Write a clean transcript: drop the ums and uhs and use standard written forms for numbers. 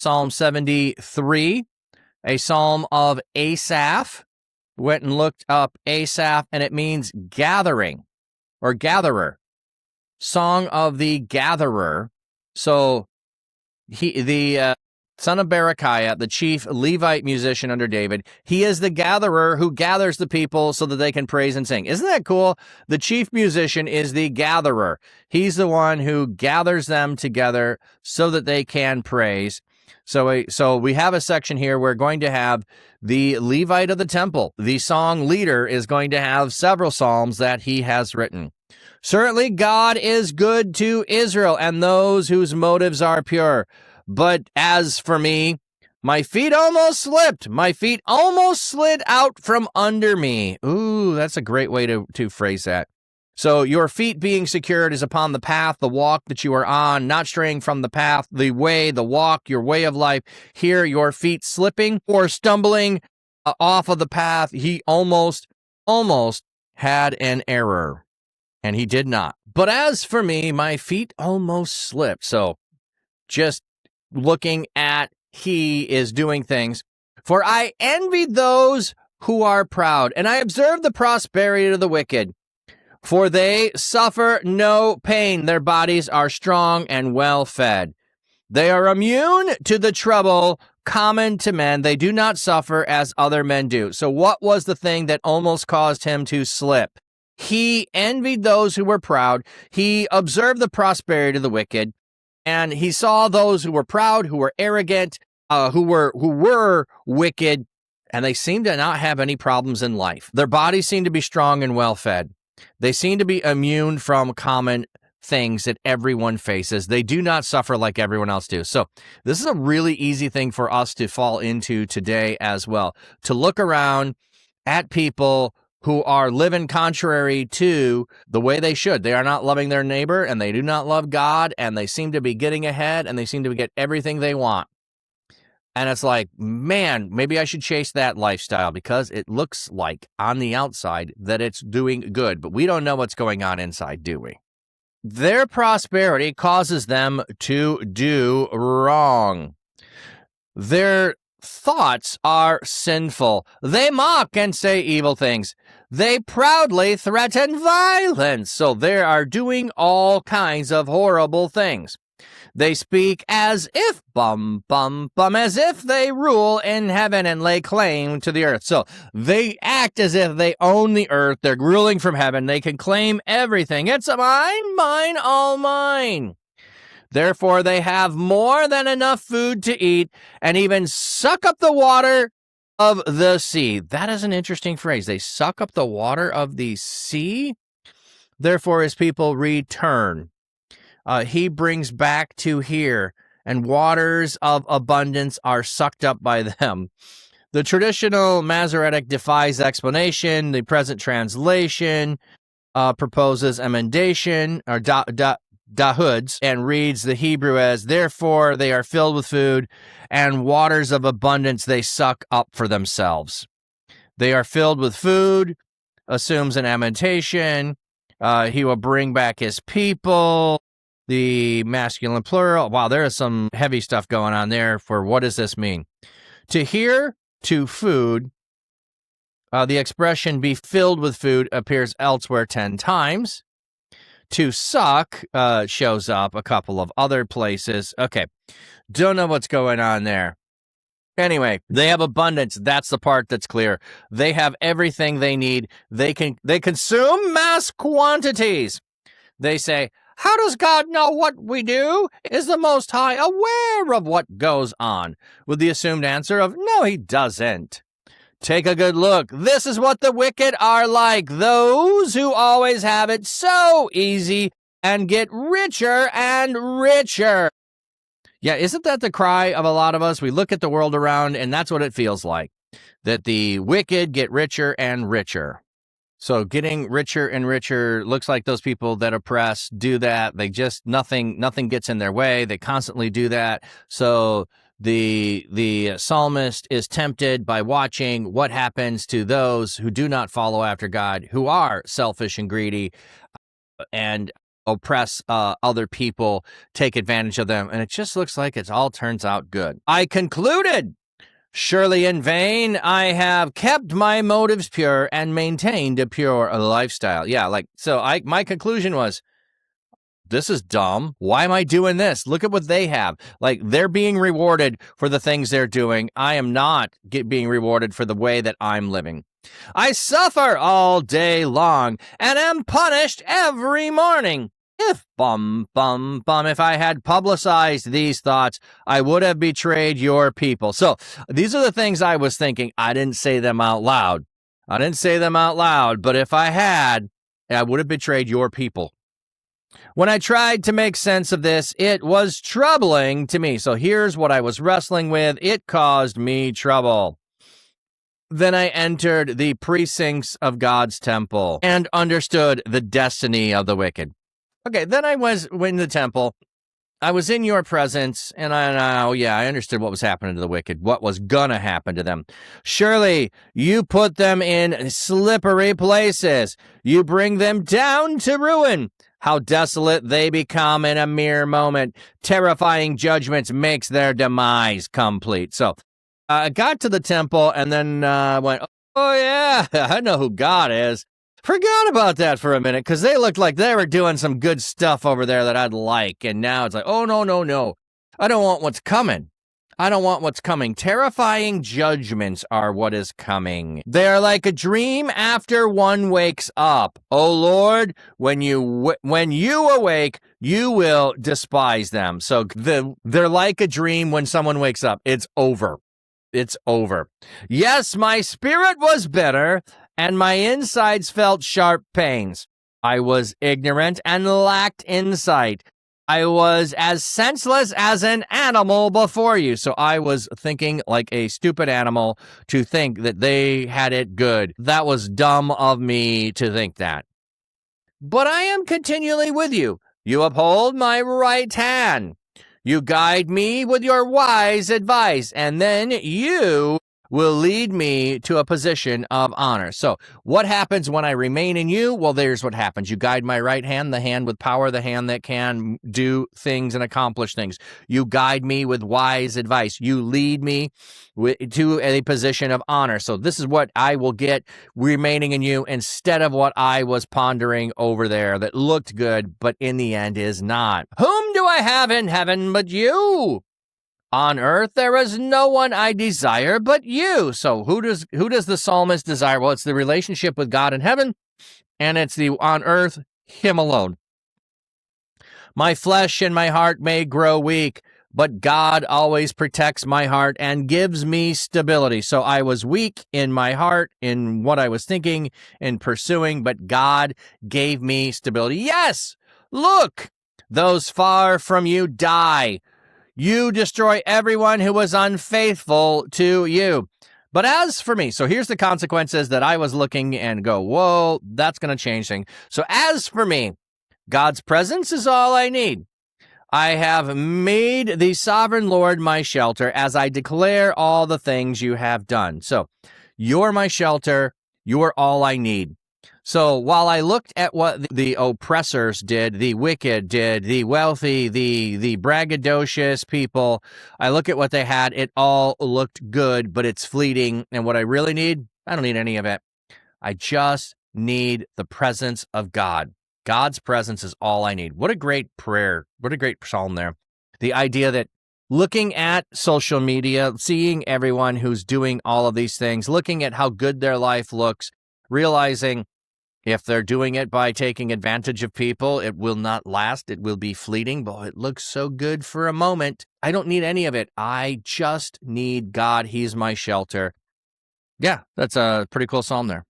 Psalm 73, a psalm of Asaph. Went and looked up Asaph, and it means gathering or gatherer. Song of the gatherer. So the son of Berechiah, the chief Levite musician under David, he is the gatherer who gathers the people so that they can praise and sing. Isn't that cool? The chief musician is the gatherer. He's the one who gathers them together so that they can praise. So we have a section here. We're going to have the Levite of the temple. The song leader is going to have several psalms that he has written. Certainly God is good to Israel and those whose motives are pure. But as for me, my feet almost slipped. My feet almost slid out from under me. Ooh, that's a great way to phrase that. So your feet being secured is upon the path, the walk that you are on, not straying from the path, the way, the walk, your way of life. Here, your feet slipping or stumbling off of the path. He almost had an error, and he did not. But as for me, my feet almost slipped. So just looking at he is doing things. For I envied those who are proud, and I observed the prosperity of the wicked. For they suffer no pain. Their bodies are strong and well fed. They are immune to the trouble common to men. They do not suffer as other men do. So what was the thing that almost caused him to slip? He envied those who were proud. He observed the prosperity of the wicked. And he saw those who were proud, who were arrogant, who were wicked, and they seemed to not have any problems in life. Their bodies seemed to be strong and well fed. They seem to be immune from common things that everyone faces. They do not suffer like everyone else do. So this is a really easy thing for us to fall into today as well, to look around at people who are living contrary to the way they should. They are not loving their neighbor, and they do not love God, and they seem to be getting ahead, and they seem to get everything they want. And it's like, man, maybe I should chase that lifestyle because it looks like on the outside that it's doing good, but we don't know what's going on inside, do we? Their prosperity causes them to do wrong. Their thoughts are sinful. They mock and say evil things. They proudly threaten violence. So they are doing all kinds of horrible things. They speak as if, as if they rule in heaven and lay claim to the earth. So they act as if they own the earth. They're ruling from heaven. They can claim everything. It's mine, all mine. Therefore, they have more than enough food to eat and even suck up the water of the sea. That is an interesting phrase. They suck up the water of the sea. Therefore, his people return. He brings back to here, and waters of abundance are sucked up by them. The traditional Masoretic defies explanation. The present translation proposes emendation, or dahuds, and reads the Hebrew as, therefore they are filled with food, and waters of abundance they suck up for themselves. They are filled with food, assumes an emendation. He will bring back his people. The masculine plural. Wow, there is some heavy stuff going on there for what does this mean? To hear, to food, the expression be filled with food appears elsewhere 10 times. To suck shows up a couple of other places. Okay, don't know what's going on there. Anyway, they have abundance. That's the part that's clear. They have everything they need. They consume mass quantities. They say, how does God know what we do? Is the Most High aware of what goes on? With the assumed answer of, no, he doesn't. Take a good look. This is what the wicked are like, those who always have it so easy and get richer and richer. Yeah, isn't that the cry of a lot of us? We look at the world around, and that's what it feels like, that the wicked get richer and richer. So getting richer and richer looks like those people that oppress do that. They just, nothing gets in their way. They constantly do that. So the psalmist is tempted by watching what happens to those who do not follow after God, who are selfish and greedy and oppress other people, take advantage of them, and it just looks like it all turns out good. I concluded, surely in vain I have kept my motives pure and maintained a pure lifestyle. Yeah, my conclusion was, this is dumb. Why am I doing this? Look at what they have. Like, they're being rewarded for the things they're doing. I am not being rewarded for the way that I'm living. I suffer all day long and am punished every morning. If if I had publicized these thoughts, I would have betrayed your people. So these are the things I was thinking. I didn't say them out loud. But if I had, I would have betrayed your people. When I tried to make sense of this, it was troubling to me. So here's what I was wrestling with. It caused me trouble. Then I entered the precincts of God's temple and understood the destiny of the wicked. Okay, then I was in the temple. I was in your presence, and I understood what was happening to the wicked, what was gonna happen to them. Surely you put them in slippery places. You bring them down to ruin. How desolate they become in a mere moment. Terrifying judgments makes their demise complete. So I got to the temple and then went, oh yeah, I know who God is. Forgot about that for a minute because they looked like they were doing some good stuff over there that I'd like. And now it's like, oh, no. I don't want what's coming. Terrifying judgments are what is coming. They are like a dream after one wakes up. Oh Lord, when you awake, you will despise them. So they're like a dream when someone wakes up. It's over. Yes, my spirit was bitter, and my insides felt sharp pains. I was ignorant and lacked insight. I was as senseless as an animal before you. So I was thinking like a stupid animal to think that they had it good. That was dumb of me to think that. But I am continually with you. You uphold my right hand. You guide me with your wise advice, and then you will lead me to a position of honor. So what happens when I remain in you? Well, there's what happens. You guide my right hand, the hand with power, the hand that can do things and accomplish things. You guide me with wise advice. You lead me to a position of honor. So this is what I will get remaining in you instead of what I was pondering over there that looked good, but in the end is not. Whom do I have in heaven but you? On earth, there is no one I desire but you. So who does the psalmist desire? Well, it's the relationship with God in heaven, and it's on earth, him alone. My flesh and my heart may grow weak, but God always protects my heart and gives me stability. So I was weak in my heart, in what I was thinking and pursuing, but God gave me stability. Yes, look, those far from you die. You destroy everyone who was unfaithful to you. But as for me, so here's the consequences that I was looking and go, whoa, that's going to change things. So as for me, God's presence is all I need. I have made the sovereign Lord my shelter as I declare all the things you have done. So you're my shelter. You're all I need. So while I looked at what the oppressors did, the wicked did, the wealthy, the braggadocious people, I look at what they had. It all looked good, but it's fleeting. And what I really need, I don't need any of it. I just need the presence of God. God's presence is all I need. What a great prayer. What a great psalm there. The idea that looking at social media, seeing everyone who's doing all of these things, looking at how good their life looks, realizing if they're doing it by taking advantage of people, it will not last. It will be fleeting, but it looks so good for a moment. I don't need any of it. I just need God. He's my shelter. Yeah, that's a pretty cool psalm there.